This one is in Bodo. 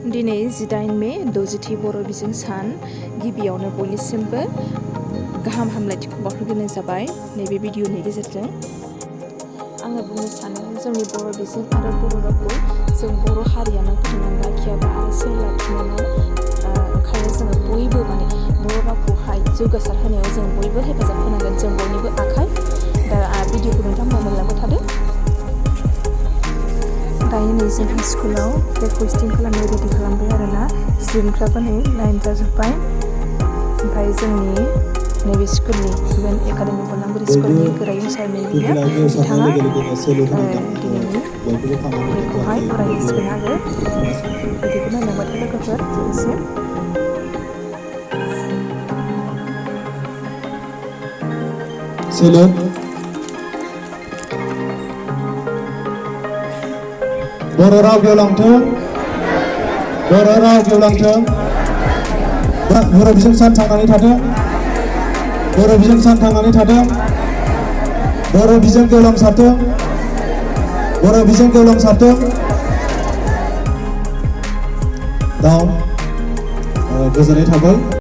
दिनै 18 मे 60थि बर' बिजों सान गिबियावनो बयनिसिमबो गाहाम हामलायथिखौ बावहरग्रोनाय जाबाय नैबे भिडिअनि गेजेरजों। आङो बुंनो सानो जोंनि बर' बिजों आरो बर' रावखौ जों बर' हारियानो फोथांनानै लाखियाबा आरो सोलायफिननायाव ओंखायनो जोङो बयबो बर' रावखौहाय जौगासार होनायाव जों बयबो हेफाजाब होनांगोन, जों बयनिबो आखाइ। दा भिडिअखौ नोंथांमोना मोनलांबाय थादो। दायो नै जोंहा स्कुलाव फ्लेग हस्टिं खालामनो रेडि खालामबाय आरोना, स्टुडेन्टफ्राबो नै लाइन जाजोब्बाय। ओमफ्राय जोंनि नैबे स्कुलनि इउएन एकाडेमि बलांगुरि स्कुलनि गोरायुं सार बिथाङा दिनैनि फ्लेगखौहाय बरायहैसिगोन आरो बिदिखौ नायलांबाय था लोगोफोर जोबजासिम। बर' राव गेवलांथों, बर' राव गेवलांथों, बर' बिजों सान थांनानै थाथों, बर' बिजों सान थांनानै थाथों, बर' बिजों गेवलांसारथों, बर' बिजों गेवलांसारथों। दा गोजोननाय थाबाय।